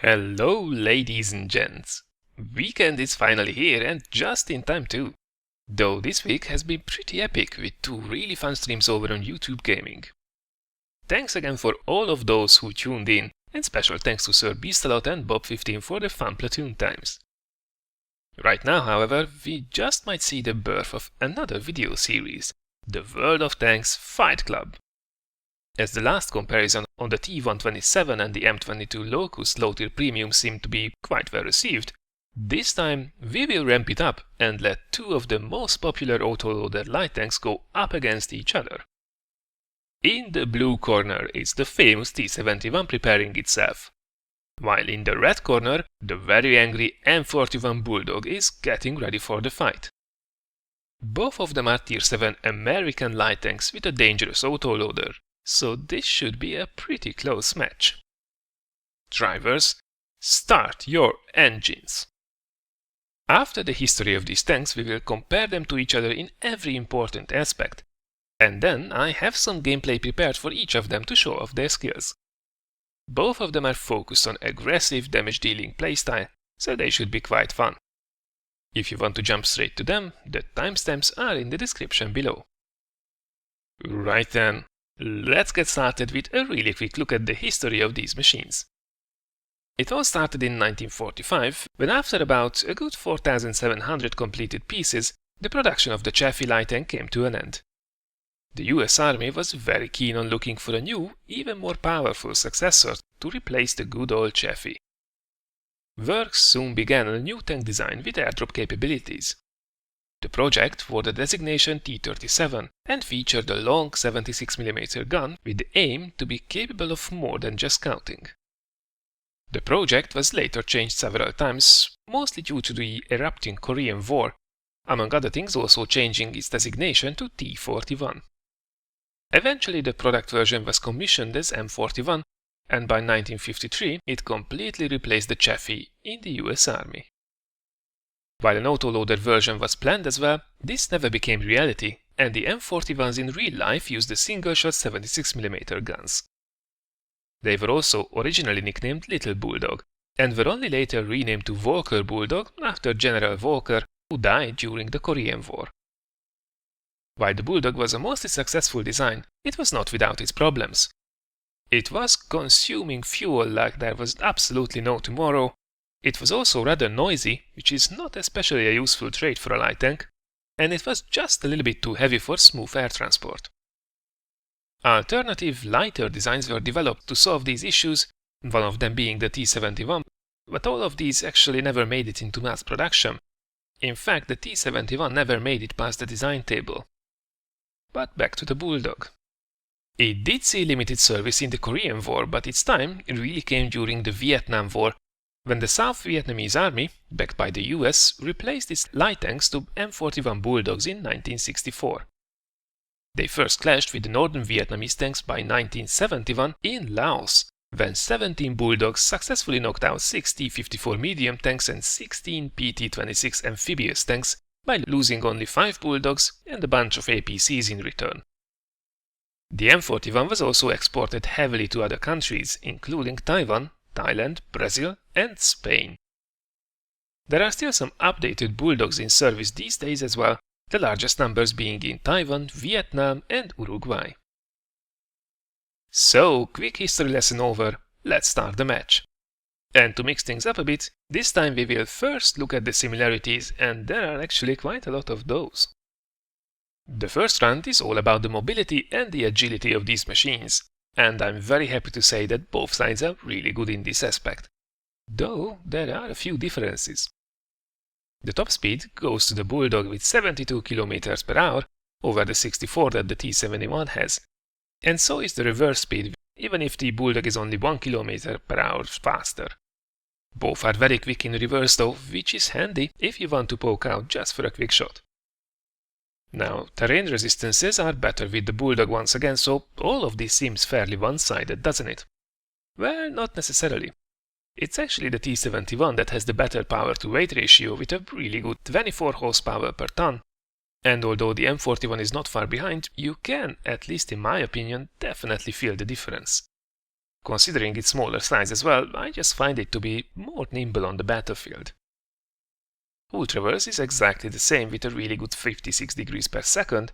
Hello, ladies and gents. Weekend is finally here and just in time too. Though this week has been pretty epic with two really fun streams over on YouTube Gaming. Thanks again for all of those who tuned in, and special thanks to Sir Beastalot and Bob15 for the fun platoon times. Right now, however, we just might see the birth of another video series, the World of Tanks Fight Club. As the last comparison on the T127 and the M22 Locust low-tier premium seemed to be quite well received, this time we will ramp it up and let two of the most popular autoloader light tanks go up against each other. In the blue corner is the famous T71 preparing itself, while in the red corner the very angry M41 Bulldog is getting ready for the fight. Both of them are Tier 7 American light tanks with a dangerous autoloader, so this should be a pretty close match. Drivers, start your engines! After the history of these tanks, we will compare them to each other in every important aspect, and then I have some gameplay prepared for each of them to show off their skills. Both of them are focused on aggressive damage-dealing playstyle, so they should be quite fun. If you want to jump straight to them, the timestamps are in the description below. Right then, let's get started with a really quick look at the history of these machines. It all started in 1945, when after about a good 4,700 completed pieces, the production of the Chaffee light tank came to an end. The US Army was very keen on looking for a new, even more powerful successor to replace the good old Chaffee. Work soon began on a new tank design with airdrop capabilities. The project wore the designation T37 and featured a long 76mm gun with the aim to be capable of more than just scouting. The project was later changed several times, mostly due to the erupting Korean War, among other things also changing its designation to T41. Eventually the product version was commissioned as M41, and by 1953 it completely replaced the Chaffee in the US Army. While an autoloader version was planned as well, this never became reality, and the M41s in real life used the single-shot 76mm guns. They were also originally nicknamed Little Bulldog, and were only later renamed to Walker Bulldog after General Walker, who died during the Korean War. While the Bulldog was a mostly successful design, it was not without its problems. It was consuming fuel like there was absolutely no tomorrow. It was also rather noisy, which is not especially a useful trait for a light tank, and it was just a little bit too heavy for smooth air transport. Alternative, lighter designs were developed to solve these issues, one of them being the T71, but all of these actually never made it into mass production. In fact, the T71 never made it past the design table. But back to the Bulldog. It did see limited service in the Korean War, but its time really came during the Vietnam War, when the South Vietnamese Army, backed by the US, replaced its light tanks to M41 Bulldogs in 1964. They first clashed with the Northern Vietnamese tanks by 1971 in Laos, when 17 Bulldogs successfully knocked out 6 T-54 medium tanks and 16 PT-26 amphibious tanks by losing only 5 Bulldogs and a bunch of APCs in return. The M41 was also exported heavily to other countries, including Taiwan, Thailand, Brazil, and Spain. There are still some updated Bulldogs in service these days as well, the largest numbers being in Taiwan, Vietnam, and Uruguay. So, quick history lesson over, let's start the match. And to mix things up a bit, this time we will first look at the similarities, and there are actually quite a lot of those. The first round is all about the mobility and the agility of these machines, and I'm very happy to say that both sides are really good in this aspect. Though there are a few differences. The top speed goes to the Bulldog with 72 km per hour over the 64 that the T71 has, and so is the reverse speed, even if the Bulldog is only 1 km per hour faster. Both are very quick in reverse though, which is handy if you want to poke out just for a quick shot. Now, terrain resistances are better with the Bulldog once again, so all of this seems fairly one-sided, doesn't it? Well, not necessarily. It's actually the T71 that has the better power-to-weight ratio with a really good 24 horsepower per ton. And although the M41 is not far behind, you can, at least in my opinion, definitely feel the difference. Considering its smaller size as well, I just find it to be more nimble on the battlefield. Full traverse is exactly the same with a really good 56 degrees per second,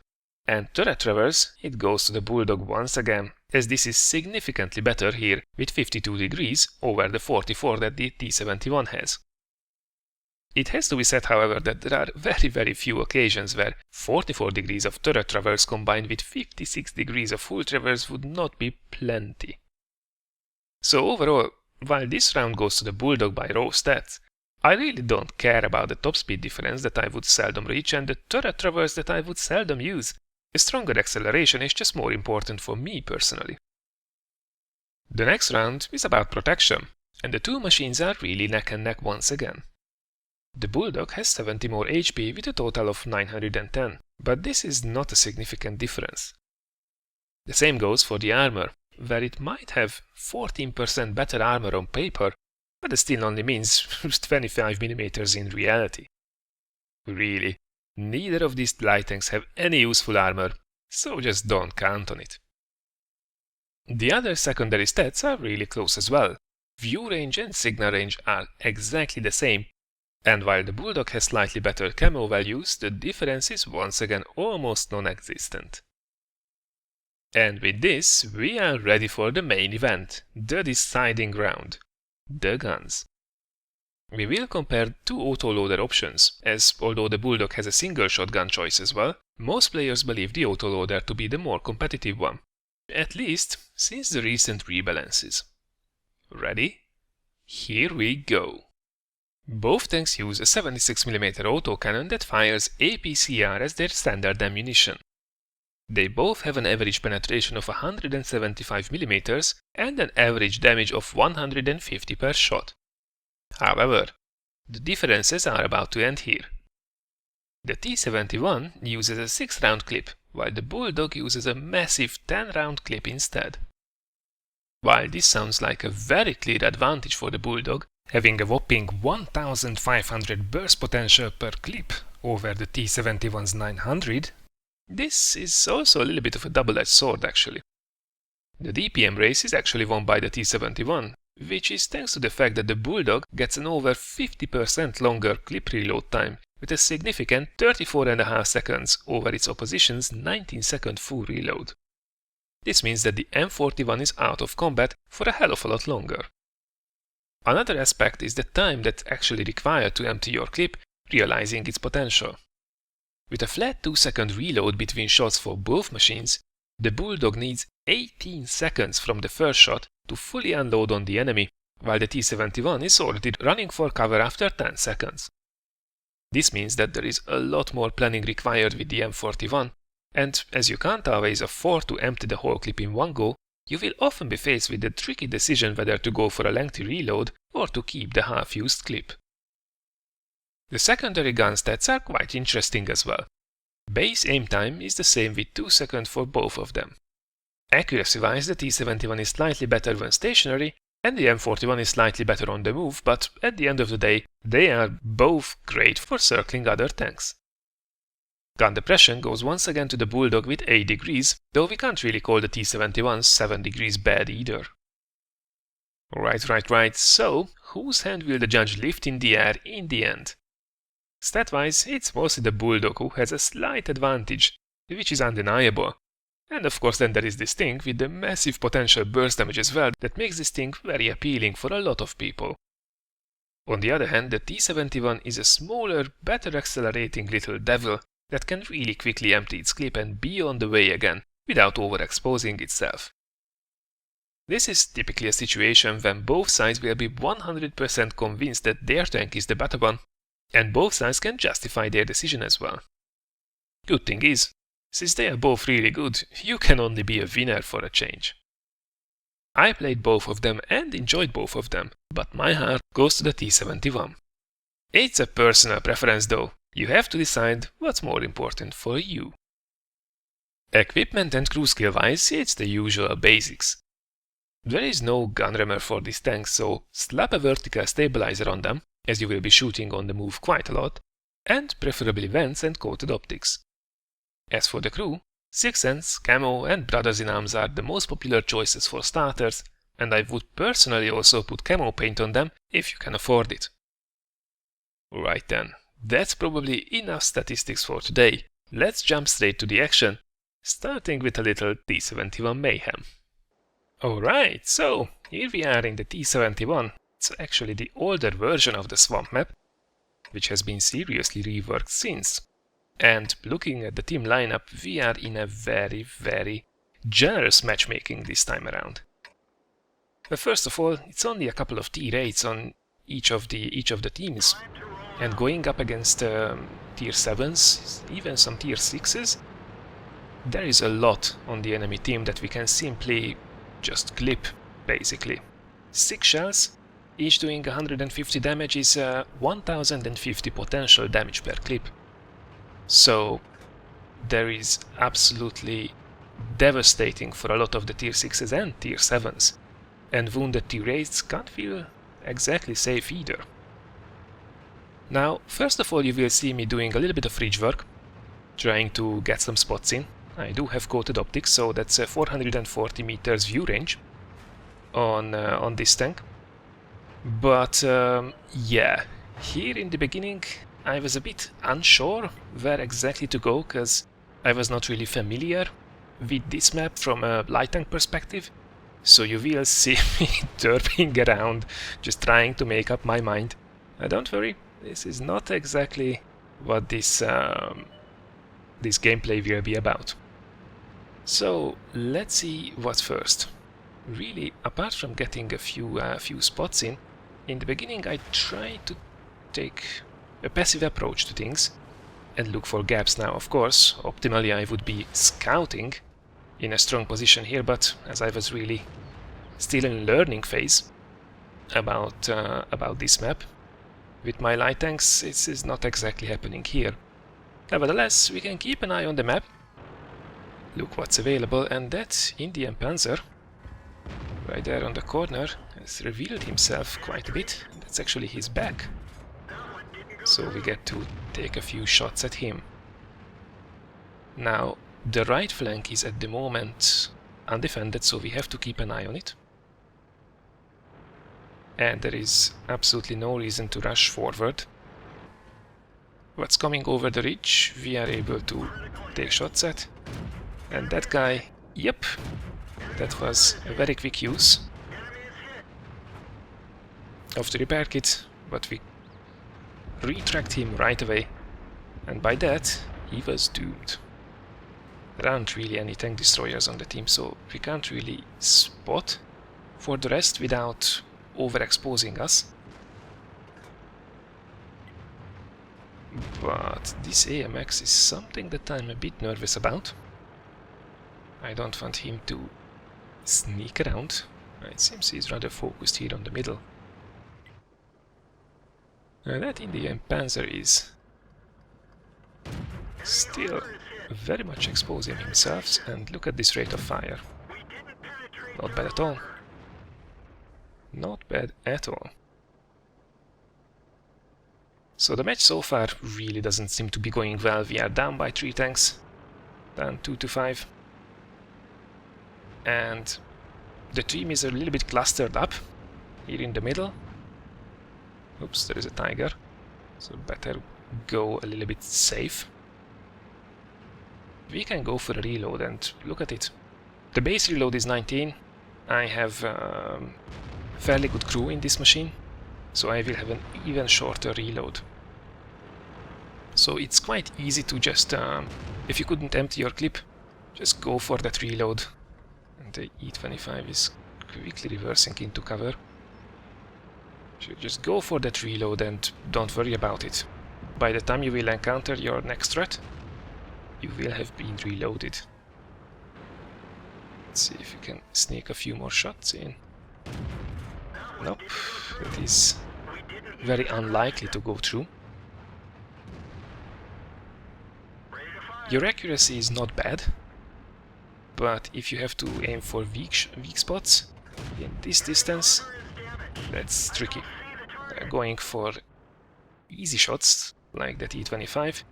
and turret traverse, it goes to the Bulldog once again, as this is significantly better here with 52 degrees over the 44 that the T71 has. It has to be said, however, that there are very few occasions where 44 degrees of turret traverse combined with 56 degrees of full traverse would not be plenty. So overall, while this round goes to the Bulldog by raw stats, I really don't care about the top speed difference that I would seldom reach and the turret traverse that I would seldom use. A stronger acceleration is just more important for me personally. The next round is about protection, and the two machines are really neck and neck once again. The Bulldog has 70 more HP with a total of 910, but this is not a significant difference. The same goes for the armor, where it might have 14% better armor on paper, but it still only means 25mm in reality. Really, neither of these light tanks have any useful armor, so just don't count on it. The other secondary stats are really close as well. View range and signal range are exactly the same, and while the Bulldog has slightly better camo values, the difference is once again almost non-existent. And with this, we are ready for the main event, the deciding round, the guns. We will compare two autoloader options, as although the Bulldog has a single shotgun choice as well, most players believe the autoloader to be the more competitive one, at least since the recent rebalances. Ready? Here we go. Both tanks use a 76mm autocannon that fires APCR as their standard ammunition. They both have an average penetration of 175mm and an average damage of 150 per shot. However, the differences are about to end here. The T71 uses a 6-round clip, while the Bulldog uses a massive 10-round clip instead. While this sounds like a very clear advantage for the Bulldog, having a whopping 1500 burst potential per clip over the T71's 900, this is also a little bit of a double-edged sword actually. The DPM race is actually won by the T71, which is thanks to the fact that the Bulldog gets an over 50% longer clip reload time with a significant 34.5 seconds over its opposition's 19-second full reload. This means that the M41 is out of combat for a hell of a lot longer. Another aspect is the time that's actually required to empty your clip, realizing its potential. With a flat 2-second reload between shots for both machines, the Bulldog needs 18 seconds from the first shot to fully unload on the enemy, while the T71 is already running for cover after 10 seconds. This means that there is a lot more planning required with the M41, and as you can't always afford to empty the whole clip in one go, you will often be faced with the tricky decision whether to go for a lengthy reload or to keep the half-used clip. The secondary gun stats are quite interesting as well. Base aim time is the same with 2 seconds for both of them. Accuracy-wise, the T71 is slightly better when stationary, and the M41 is slightly better on the move, but at the end of the day, they are both great for circling other tanks. Gun depression goes once again to the Bulldog with 8 degrees, though we can't really call the T71's 7 degrees bad either. Right, so whose hand will the judge lift in the air in the end? Stat-wise, it's mostly the Bulldog who has a slight advantage, which is undeniable. And of course then there is this thing with the massive potential burst damage as well that makes this thing very appealing for a lot of people. On the other hand, the T71 is a smaller, better accelerating little devil that can really quickly empty its clip and be on the way again, without overexposing itself. This is typically a situation when both sides will be 100% convinced that their tank is the better one, and both sides can justify their decision as well. Good thing is, since they are both really good, you can only be a winner for a change. I played both of them and enjoyed both of them, but my heart goes to the T71. It's a personal preference though, you have to decide what's more important for you. Equipment and crew skill wise, it's the usual basics. There is no gun rammer for these tanks, so slap a vertical stabilizer on them, as you will be shooting on the move quite a lot, and preferably vents and coated optics. As for the crew, Six Sense, Camo and Brothers in Arms are the most popular choices for starters, and I would personally also put camo paint on them if you can afford it. Right then, that's probably enough statistics for today. Let's jump straight to the action, starting with a little T71 mayhem. Alright, so here we are in the T71. It's actually the older version of the swamp map, which has been seriously reworked since. And looking at the team lineup, we are in a very, very generous matchmaking this time around. But first of all, it's only a couple of tier 8s on each of the teams, and going up against tier 7s, even some tier 6s, there is a lot on the enemy team that we can simply just clip, basically. 6 shells, each doing 150 damage, is 1050 potential damage per clip. So there is absolutely devastating for a lot of the tier 6s and tier 7s. And wounded tier 8s can't feel exactly safe either. Now, first of all, you will see me doing a little bit of ridge work, trying to get some spots in. I do have coated optics, so that's a 440 meters view range on this tank. But yeah, here in the beginning I was a bit unsure where exactly to go, because I was not really familiar with this map from a light tank perspective. So you will see me derping around, just trying to make up my mind. Don't worry, this is not exactly what this gameplay will be about. So let's see what's first. Really, apart from getting a few spots in the beginning, I try to take a passive approach to things and look for gaps. Now, of course, optimally I would be scouting in a strong position here, but as I was really still in learning phase about this map, with my light tanks, this is not exactly happening here. Nevertheless, we can keep an eye on the map, look what's available, and that Indian Panzer, right there on the corner, has revealed himself quite a bit. That's actually his back. So we get to take a few shots at him. Now, the right flank is at the moment undefended, so we have to keep an eye on it. And there is absolutely no reason to rush forward. What's coming over the ridge, we are able to take shots at. And that guy, yep, that was a very quick use of the repair kit, but we retracked him right away, and by that he was doomed. There aren't really any tank destroyers on the team, so we can't really spot for the rest without overexposing us. But this AMX is something that I'm a bit nervous about. I don't want him to sneak around. It seems he's rather focused here on the middle. That Indian Panzer is still very much exposing himself, and look at this rate of fire. Not bad at all. Not bad at all. So the match so far really doesn't seem to be going well. We are down by 3 tanks, down 2-5. And the team is a little bit clustered up here in the middle. Oops, there is a tiger, so better go a little bit safe. We can go for a reload, and look at it. The base reload is 19. I have fairly good crew in this machine, so I will have an even shorter reload. So it's quite easy to just, if you couldn't empty your clip, just go for that reload. And the E25 is quickly reversing into cover. So just go for that reload and don't worry about it. By the time you will encounter your next threat, you will have been reloaded. Let's see if you can sneak a few more shots in. Nope, that is very unlikely to go through. Your accuracy is not bad, but if you have to aim for weak spots in this distance, that's tricky. Going for easy shots like that E25,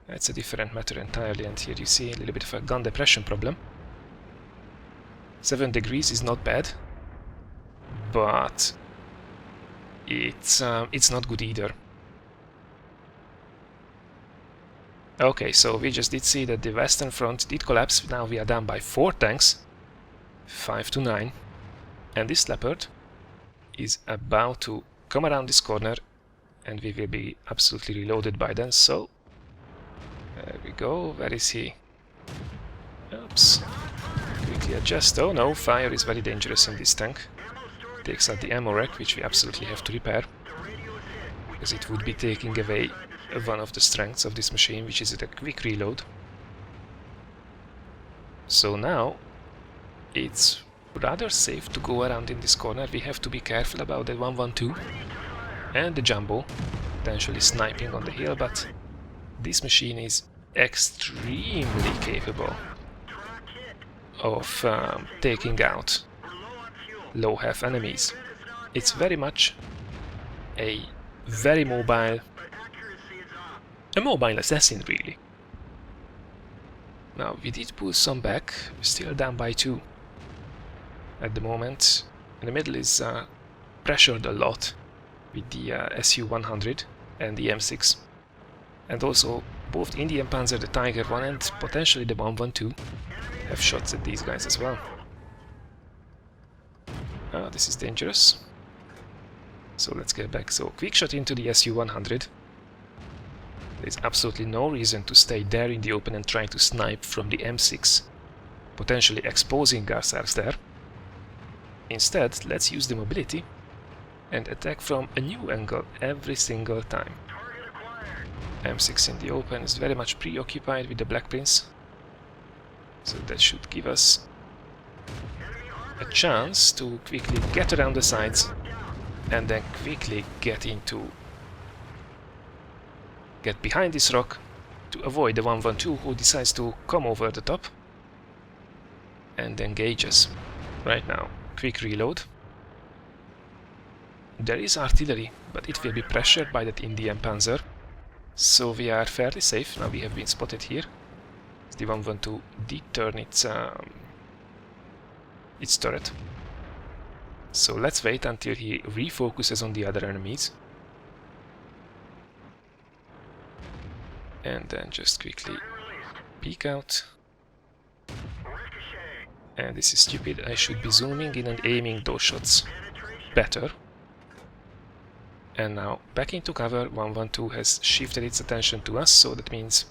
that's a different matter entirely, and here you see a little bit of a gun depression problem. 7 degrees is not bad, but it's not good either. Okay, so we just did see that the Western Front did collapse. Now we are down by 4 tanks, 5-9, and this Leopard is about to come around this corner, and we will be absolutely reloaded by then. So there we go. Where is he? Oops. Quickly adjust. Oh no, fire is very dangerous in this tank. Takes out the ammo rack, which we absolutely have to repair, because it would be taking away one of the strengths of this machine, which is a quick reload. So now it's rather safe to go around in this corner. We have to be careful about the 112 and the Jumbo potentially sniping on the hill, but this machine is extremely capable of taking out low health enemies. It's very much a very mobile assassin, really. Now we did pull some back. We're still down by 2 at the moment. In the middle is pressured a lot with the Su-100 and the M6, and also both Indian Panzer, the Tiger 1 and potentially the 112 have shots at these guys as well. This is dangerous. So let's get back. So quick shot into the Su-100. There's absolutely no reason to stay there in the open and try to snipe from the M6, potentially exposing ourselves there. Instead, let's use the mobility and attack from a new angle every single time. M6 in the open is very much preoccupied with the Black Prince, so that should give us a chance to quickly get around the sides and then quickly get behind this rock to avoid the 112 who decides to come over the top and engage us. Right now, quick reload. There is artillery, but it will be pressured by that Indian Panzer, so we are fairly safe. Now we have been spotted here. The 112 did turn its turret. So let's wait until he refocuses on the other enemies. And then just quickly peek out. And this is stupid. I should be zooming in and aiming those shots better. And now back into cover. 112 has shifted its attention to us, so that means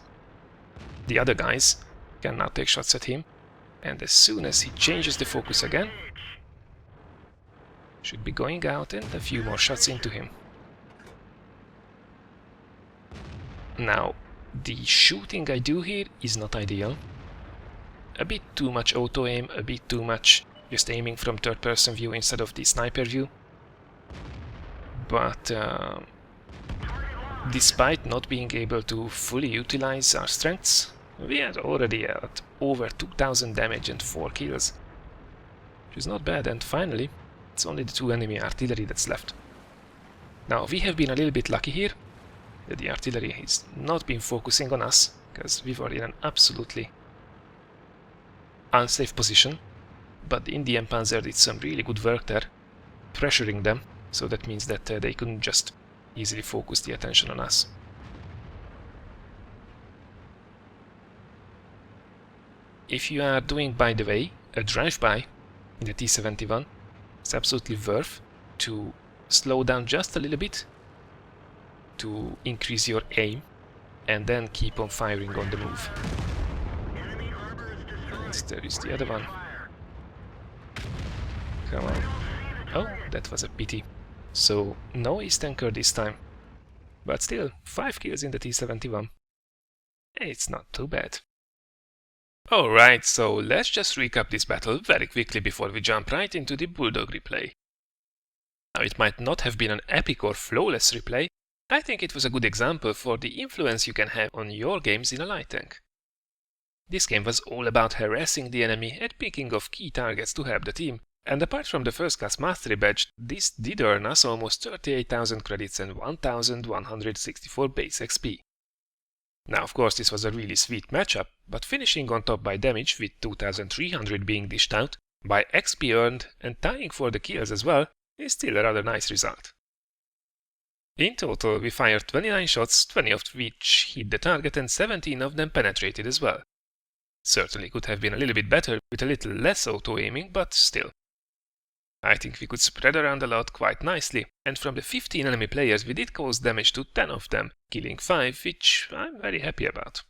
the other guys can now take shots at him. And as soon as he changes the focus again, should be going out and a few more shots into him. Now, the shooting I do here is not ideal. A bit too much auto-aim, a bit too much just aiming from third-person view instead of the sniper view. But despite not being able to fully utilize our strengths, we are already at over 2000 damage and 4 kills, which is not bad. And finally, it's only the 2 enemy artillery that's left. Now, we have been a little bit lucky here that the artillery has not been focusing on us, because we were in an absolutely unsafe position, but the Indian Panzer did some really good work there, pressuring them, so that means that they couldn't just easily focus the attention on us. If you are doing, by the way, a drive-by in the T71, it's absolutely worth to slow down just a little bit to increase your aim and then keep on firing on the move. And there is the other one. Come on. Oh, that was a pity. So, no East Tanker this time. But still, 5 kills in the T71. It's not too bad. Alright, so let's just recap this battle very quickly before we jump right into the Bulldog replay. Now, it might not have been an epic or flawless replay. I think it was a good example for the influence you can have on your games in a light tank. This game was all about harassing the enemy and picking off key targets to help the team, and apart from the first class mastery badge, this did earn us almost 38,000 credits and 1,164 base XP. Now, of course, this was a really sweet matchup, but finishing on top by damage with 2,300 being dished out, by XP earned and tying for the kills as well, is still a rather nice result. In total, we fired 29 shots, 20 of which hit the target and 17 of them penetrated as well. Certainly could have been a little bit better with a little less auto-aiming, but still. I think we could spread around a lot quite nicely, and from the 15 enemy players we did cause damage to 10 of them, killing 5, which I'm very happy about.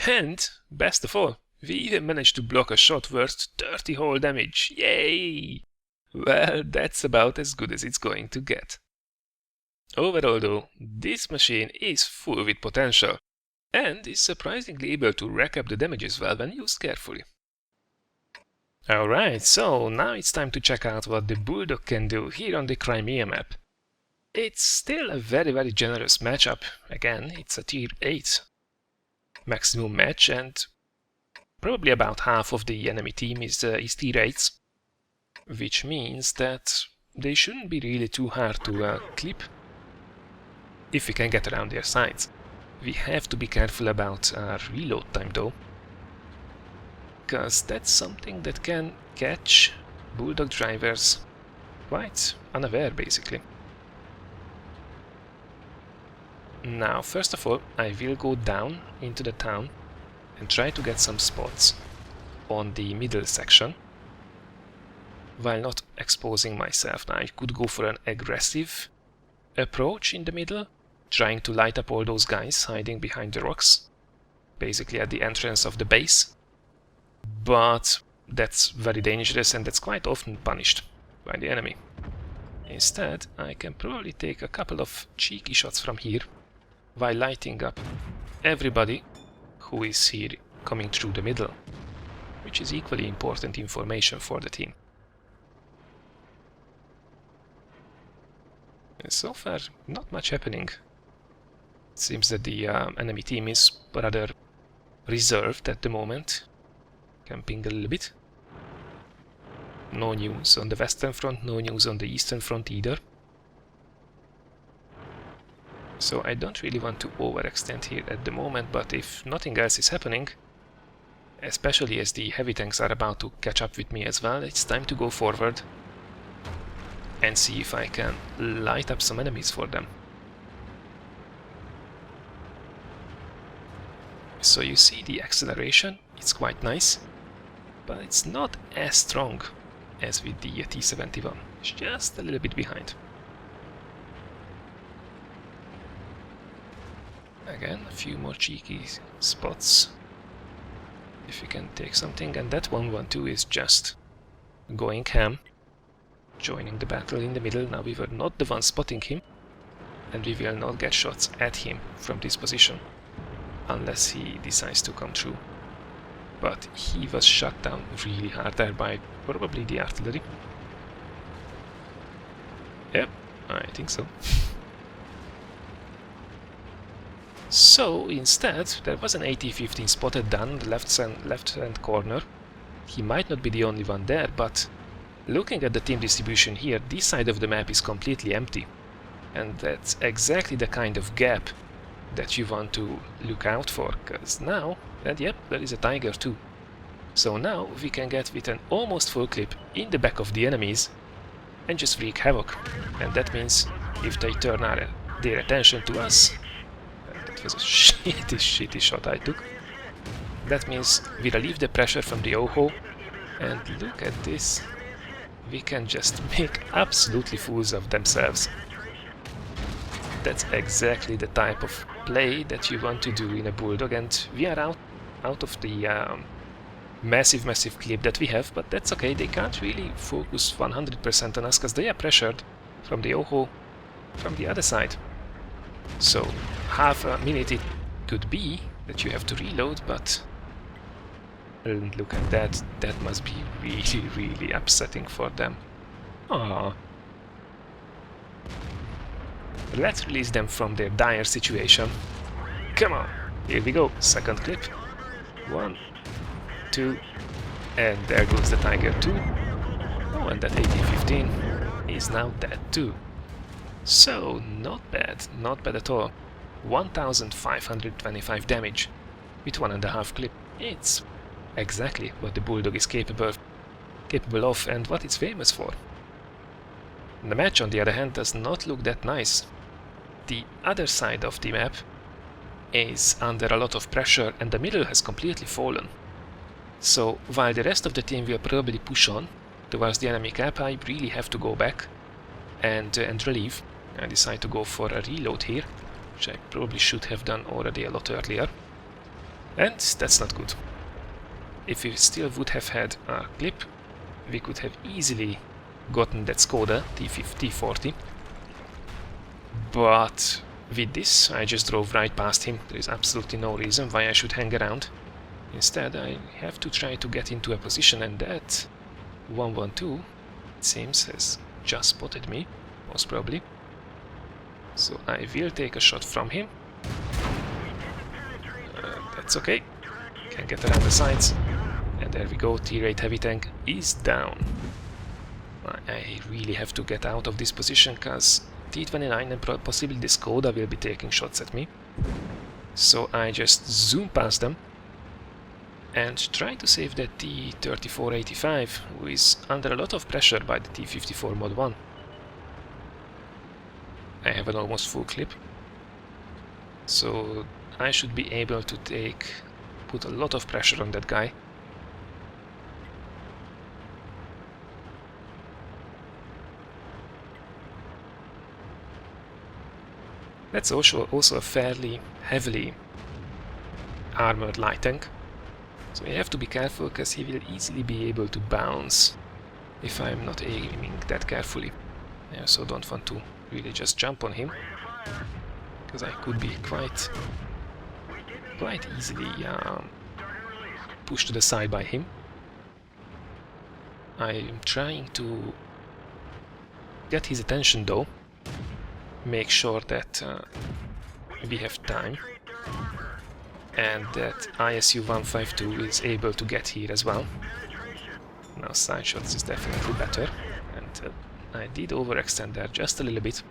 And, best of all, we even managed to block a shot worth 30 hull damage. Yay! Well, that's about as good as it's going to get. Overall though, this machine is full with potential, and is surprisingly able to rack up the damage as well when used carefully. Alright, so now it's time to check out what the Bulldog can do here on the Crimea map. It's still a very generous matchup. Again, it's a tier 8 maximum match, and probably about half of the enemy team is tier 8s, which means that they shouldn't be really too hard to clip if we can get around their sides. We have to be careful about our reload time though, because that's something that can catch Bulldog drivers quite unaware basically. Now, first of all, I will go down into the town and try to get some spots on the middle section while not exposing myself. Now, I could go for an aggressive approach in the middle, trying to light up all those guys hiding behind the rocks, basically at the entrance of the base, but that's very dangerous and that's quite often punished by the enemy. Instead, I can probably take a couple of cheeky shots from here while lighting up everybody who is here coming through the middle, which is equally important information for the team. And so far, not much happening. It seems that the enemy team is rather reserved at the moment, camping a little bit. No news on the western front, no news on the eastern front either. So I don't really want to overextend here at the moment, but if nothing else is happening, especially as the heavy tanks are about to catch up with me as well, it's time to go forward and see if I can light up some enemies for them. So you see the acceleration, it's quite nice, but it's not as strong as with the T71, it's just a little bit behind. Again, a few more cheeky spots, if you can take something, and that 112 is just going ham, joining the battle in the middle. Now we were not the ones spotting him, and we will not get shots at him from this position, unless he decides to come through. But he was shot down really hard there by probably the artillery. Yep, I think so. So instead, there was an AT-15 spotted down in the left-hand corner. He might not be the only one there, but looking at the team distribution here, this side of the map is completely empty. And that's exactly the kind of gap that you want to look out for, because now, and yep, there is a Tiger too. So now we can get with an almost full clip in the back of the enemies and just wreak havoc. And that means if they turn their attention to us, that was a shitty shot I took, that means we relieve the pressure from the OHO, and look at this, we can just make absolutely fools of themselves. That's exactly the type of play that you want to do in a Bulldog, and we are out of the massive clip that we have, but that's okay, they can't really focus 100% on us because they are pressured from the OHO from the other side. So half a minute it could be that you have to reload, but look at that, that must be really upsetting for them. Aww. Let's release them from their dire situation. Come on, here we go, second clip. 1, 2, and there goes the Tiger 2. Oh, and that AT-15 is now dead too. So, not bad at all. 1525 damage with 1.5 clip. It's exactly what the Bulldog is capable of and what it's famous for. The match, on the other hand, does not look that nice. The other side of the map is under a lot of pressure and the middle has completely fallen. So while the rest of the team will probably push on towards the enemy cap, I really have to go back and relieve. I decide to go for a reload here, which I probably should have done already a lot earlier. And that's not good. If we still would have had a clip, we could have easily gotten that Skoda T40. But with this, I just drove right past him. There is absolutely no reason why I should hang around. Instead, I have to try to get into a position, and that 112, it seems, has just spotted me, most probably. So I will take a shot from him. That's okay. Can get around the sides. And there we go, T-8 heavy tank is down. I really have to get out of this position, because T29 and possibly the Skoda will be taking shots at me. So I just zoom past them and try to save that T3485, who is under a lot of pressure by the T54 Mod 1. I have an almost full clip, so I should be able to put a lot of pressure on that guy. That's also a fairly heavily armored light tank, so you have to be careful, because he will easily be able to bounce if I'm not aiming that carefully. Yeah, so don't want to really just jump on him, because I could be quite easily pushed to the side by him. I am trying to get his attention though. Make sure that we have time and that ISU 152 is able to get here as well. Now side shots is definitely better, and I did overextend there just a little bit,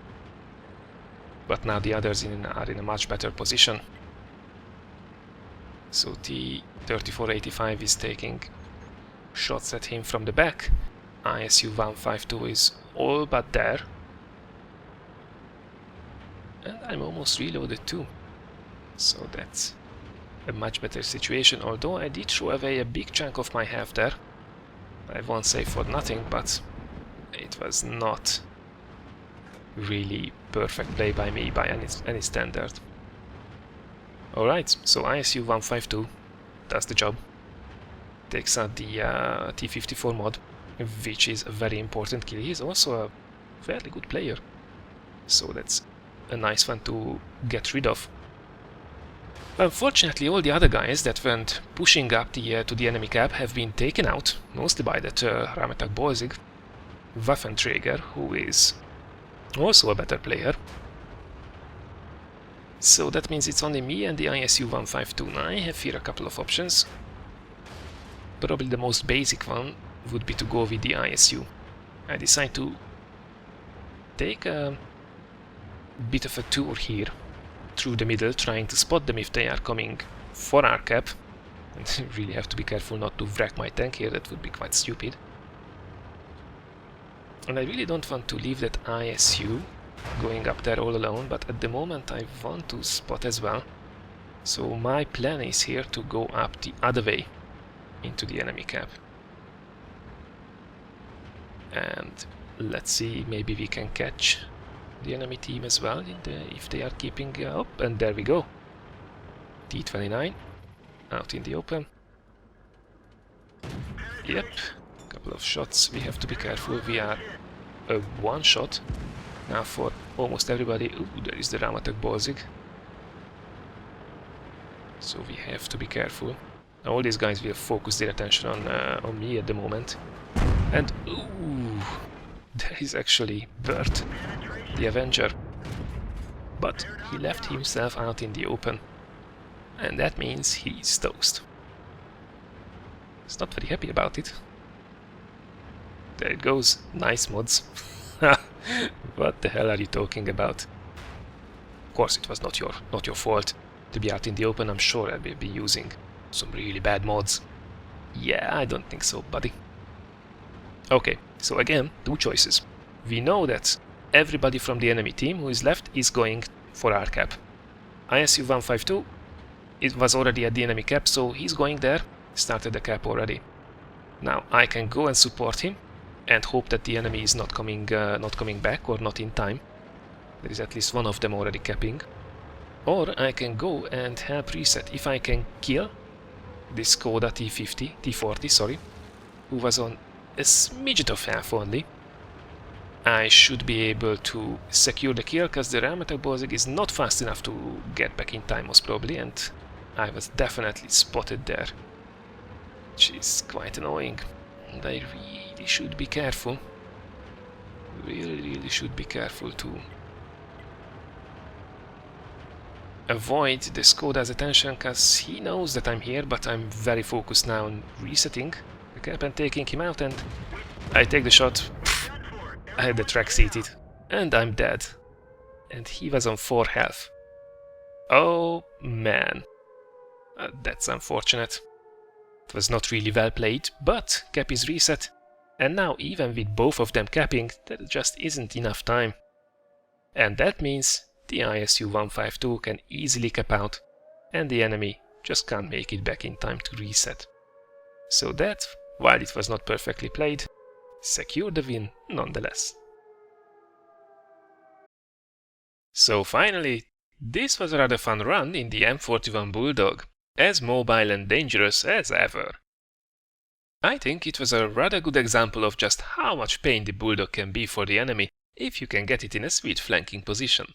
but now the others are in a much better position. So T3485 is taking shots at him from the back. ISU 152 is all but there. And I'm almost reloaded too, so that's a much better situation, although I did throw away a big chunk of my health there. I won't say for nothing, but it was not really perfect play by me by any standard. Alright, so ISU 152 does the job, takes out the T54 mod, which is a very important kill. He is also a fairly good player, so that's a nice one to get rid of. Unfortunately, all the other guys that went pushing up to the enemy cap have been taken out, mostly by that Untitled Bulldog Waffenträger, who is also a better player. So that means it's only me and the ISU 152. Now I have here a couple of options. Probably the most basic one would be to go with the ISU. I decide to take a bit of a tour here through the middle, trying to spot them if they are coming for our cap. And really have to be careful not to wreck my tank here, that would be quite stupid. And I really don't want to leave that ISU going up there all alone, but at the moment I want to spot as well. So my plan is here to go up the other way into the enemy cap. And let's see, maybe we can catch the enemy team as well if they are keeping up. And there we go. T29 out in the open. Yep, couple of shots. We have to be careful. We are a one shot now for almost everybody. Ooh, there is the Untitled Bulldog. So we have to be careful. All these guys will focus their attention on me at the moment. And ooh, there is actually Bert, the Avenger. But he left himself out in the open. And that means he's toast. He's not very happy about it. There it goes. Nice mods. What the hell are you talking about? Of course it was not your fault to be out in the open. I'm sure I will be using some really bad mods. Yeah, I don't think so, buddy. Okay, so again, two choices. we know that everybody from the enemy team who is left is going for our cap. ISU 152, it was already at the enemy cap, so he's going there, started the cap already. Now I can go and support him and hope that the enemy is not coming back or not in time. There is at least one of them already capping. Or I can go and help reset. If I can kill this Skoda T40, sorry, who was on a smidget of health only, I should be able to secure the kill, because the Ram attack Bolzig is not fast enough to get back in time most probably, and I was definitely spotted there, which is quite annoying, and I really should be careful. Really should be careful to avoid the Skoda's attention, because he knows that I'm here, but I'm very focused now on resetting the cap and taking him out, and I take the shot. I had the track seated, and I'm dead. And he was on 4 health. Oh man, that's unfortunate. It was not really well played, but cap is reset, and now even with both of them capping, there just isn't enough time. And that means the ISU 152 can easily cap out, and the enemy just can't make it back in time to reset. So that, while it was not perfectly played, secured the win nonetheless. So finally, this was a rather fun run in the M41 Bulldog, as mobile and dangerous as ever. I think it was a rather good example of just how much pain the Bulldog can be for the enemy if you can get it in a sweet flanking position.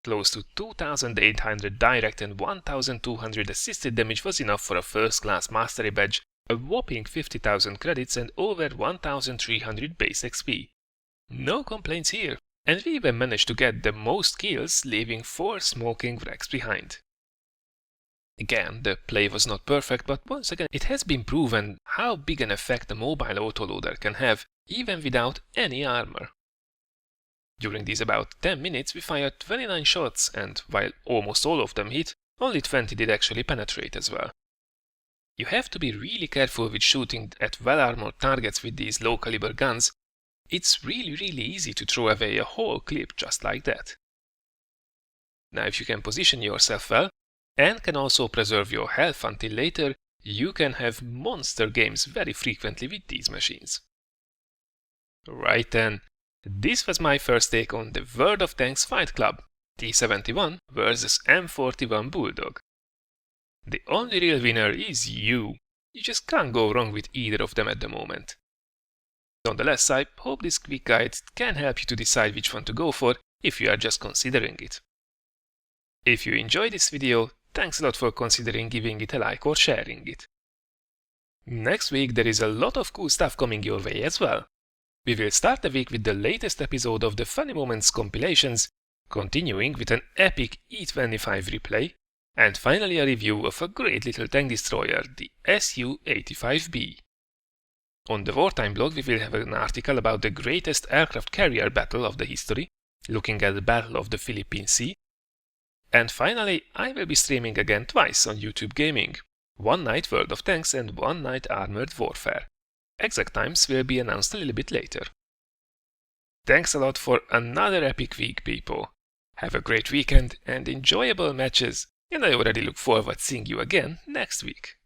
Close to 2800 direct and 1200 assisted damage was enough for a first-class mastery badge, a whopping 50,000 credits and over 1300 base XP. No complaints here, and we even managed to get the most kills, leaving 4 smoking wrecks behind. Again, the play was not perfect, but once again it has been proven how big an effect a mobile autoloader can have, even without any armor. During these about 10 minutes we fired 29 shots, and while almost all of them hit, only 20 did actually penetrate as well. You have to be really careful with shooting at well-armored targets with these low-caliber guns. It's really easy to throw away a whole clip just like that. Now if you can position yourself well, and can also preserve your health until later, you can have monster games very frequently with these machines. Right then, this was my first take on the World of Tanks Fight Club, T71 vs M41 Bulldog. The only real winner is you. You just can't go wrong with either of them at the moment. Nonetheless, I hope this quick guide can help you to decide which one to go for if you are just considering it. If you enjoyed this video, thanks a lot for considering giving it a like or sharing it. Next week there is a lot of cool stuff coming your way as well. We will start the week with the latest episode of the Funny Moments compilations, continuing with an epic E25 replay, and finally a review of a great little tank destroyer, the Su-85B. On the Wartime blog we will have an article about the greatest aircraft carrier battle of the history, looking at the Battle of the Philippine Sea. And finally, I will be streaming again twice on YouTube Gaming, one night World of Tanks and one night Armored Warfare. Exact times will be announced a little bit later. Thanks a lot for another epic week, people. Have a great weekend and enjoyable matches, and I already look forward to seeing you again next week.